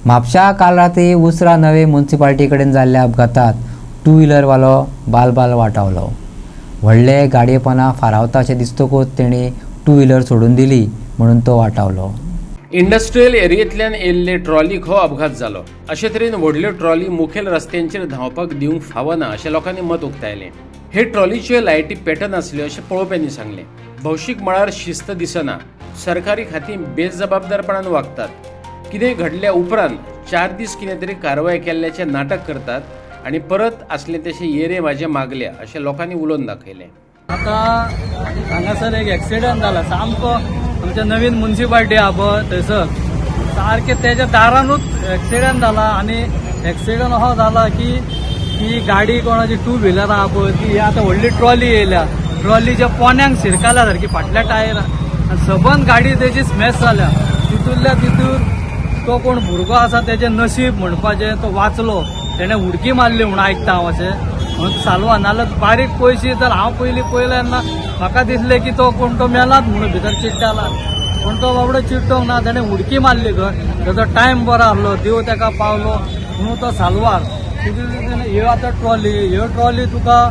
म्हापशा काल रात्री उसरा नवे म्युनिसिपालिटी कडेन जाल्ल्या अपघातात टू व्हिलरवालो बालबाल वाटावलो। व्हडले गाडयेपणा फारावता अशें दिसतकूच तेणी टू व्हिलर सोडून दिली म्हणून तो वाटावलो। इंडस्ट्रियल एरियेंतल्यान येयल्ले ट्रॉलीक हो अपघात जालो। अशे तरेन व्हडल्यो ट्रॉली मुखेल रस्त्यांचेर धांवपाक दिवंक फावना अशें लोकांनी मत उक्तायलें। हे ट्रॉलीच्यो लायटी पेटनासल्यो अशें पळोवप्यांनी सांगलें। भौशीक मळार शिस्त दिसना, सरकारी खातीं बेजबाबदारपणान वागतात। कितेंय घडल्या उपरांत 4 दीस कितें तरी कारवाय केल्ल्याचें नाटक करतात आनी परत आसले तशें येरे म्हाजे मागल्या अशें लोकांनी उलोवन दाखयलें। आता हांगासर एक एक्सिडंट जाला सामको आमच्या नवीन म्युनिसिपालिटी आहा पळय थंयसर सारके तेच्या दारानूच एक्सिडंट जाला आनी एक्सिडंट असो जाला की ती गाडी कोणाची टू व्हिलर आहा पळय ती आतां व्हडली ट्रॉली येयल्या, ट्रॉलीच्या पोन्यांक शिरकाल्या सारकी फाटल्या टायरान सबंद गाडी तेची स्मॅश जाल्या। तितूंतल्या तितून तो कोण भुरगो आसा तेचें नशीब म्हणपाचें तो वाचलो, तेणें उडकी मारली म्हणून आयकता हांव अशें म्हणून चालवा नाल्यार बारीक पयशी तर हांव पयलीं पळयलें तेन्ना म्हाका दिसलें की तो कोण तो मेलात म्हणून भितर चिड्डाला, पूण तो बाबडो चिड्डोंक ना, तेणें उडकी मारली खंय तेजो टायम बरो आसलो, देव तेका पावलो म्हणून तो साल्वार। ह्यो आतां ह्यो ट्रॉली तुका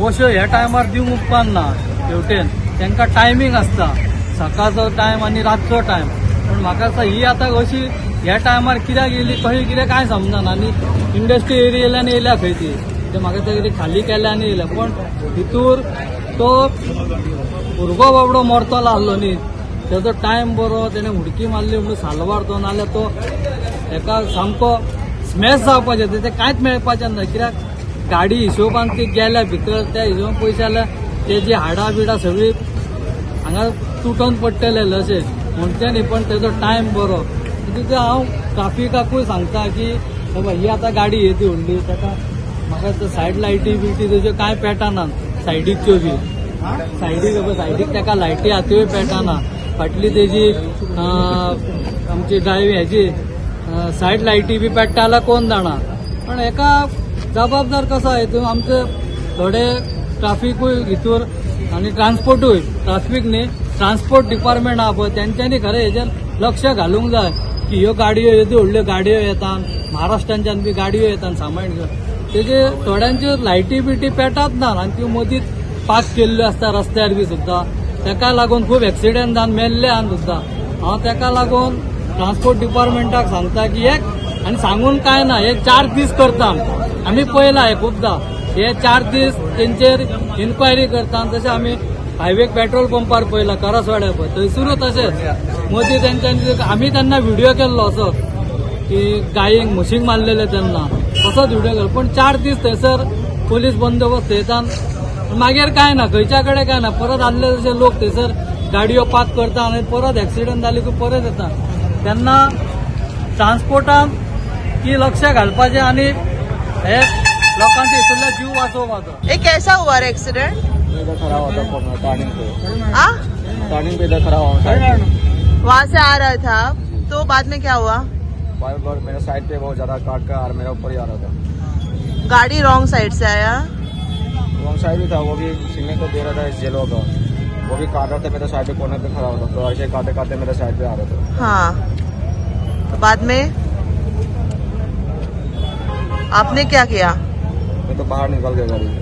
अश्यो ह्या टायमार दिवंक उपकारना, शेवटेन तांकां टायमींग आसता, सकाळचो टायम आनी रातचो टायम, पूण म्हाका दिसता ही आतां अशी ह्या टायमार कित्याक येयली कशी कितें कांय समजना आनी इंडस्ट्री एरियेंतल्यान येयल्या खंय ती ते म्हाका दिसता कितें खाली केल्या आनी येयल्या, पण भितूर तो भुरगो बाबडो मरतलो आसलो न्ही, तेजो टायम बरो, तेणें उडकी मारली म्हणून साल्वार तो, नाल्यार तो हेका सामको स्मॅश जावपाचें तें कांयच मेळपाचें ना, कित्याक गाडी हिशोबान ती गेल्या भितर त्या हिशोबान पयशे जाल्यार तेजी हाडां बिडां सगळीं हांगा तुटोवन पडटलें अशें म्हणचें न्ही, पण तेजो टायम बरो। तितून हांव ट्राफिकाकूय सांगता की बाबा ही आतां गाडी येदी व्हडली ताका म्हाका सायड लायटी बिटी तेज्यो कांय पेटना, सायडीच्यो बी सायडीक ताका लायटी आहा त्योय पेटना, फाटली तेजी आमची हेजी सायड लायटी बी पेट्टा जाल्यार कोण जाणा, पण हेका जबाबदार कसो हितून आमचे थोडे ट्राफिकूय हितूर आनी ट्रान्सपोर्टूय, ट्राफिक न्ही ट्रान्सपोर्ट डिपार्टमेंट आहा पळय तेंच्यांनी खरें हेजेर लक्ष घालूंक जाय की ह्यो गाडयो येदी व्हडल्यो गाडयो येतात, महाराष्ट्रांच्यान बी गाडयो येतात सामान घेवन, तेजे थोड्यांच्यो लायटी बिटी पेटत ना आनी त्यो मदींच पार्क केल्ल्यो आसता रस्त्यार बी सुद्दां, तेका लागून खूब एक्सिडेंट जावन मेल्ले आहा सुद्दां। हांव तेका लागून ट्रान्सपोर्ट डिपार्टमेंटाक सांगता की एक आनी सांगून कांय ना, हे 4 दीस करता आमी पळयलां हे खुबदां, हे 4 दीस तेंचेर इन्क्वायरी करता, तशें आमी हायवे पेट्रोल पंपार पळयलां करासवाड्या पळय थंयसरूच तशेंच मदीं तेंच्यांनी आमी तेन्ना व्हिडिओ केल्लो असो की गायेक म्हशीक मारलेले तेन्ना तसोच व्हिडिओ केलो, पण 4 दीस थंयसर पोलीस बंदोबस्त थंयच्यान मागीर कांय ना, खंयच्या कडेन कांय ना, परत आसले तशे लोक थंयसर गाडयो पार्क करता आनी परत एक्सिडंट जाली की परत येता, तेन्ना ट्रान्सपोर्टान की लक्ष घालपाचें आनी हे लोकांचे हितूंतले जीव वाचोवपाचो। ये कैसा हुआ एक्सीडेंट? इधर खड़ा हुआ था टर्निंग पे इधर खड़ा हुआ था, वहाँ से आ रहा था तो बाद में क्या हुआ? मेरे साइड पे बहुत ज्यादा काट का और मेरा ऊपर ही आ रहा था। गाड़ी रॉन्ग साइड से आया? रॉन्ग साइड भी था, वो भी सिग्नल को दे रहा था जेलो का, वो भी काट रहा था मेरे साइड पे कोने पे खड़ा हुआ था, तो ऐसे काटे काटे मेरे साइड पे आ रहा था। हाँ, तो बाद में आपने क्या किया? मैं तो बाहर निकल गया गाड़ी।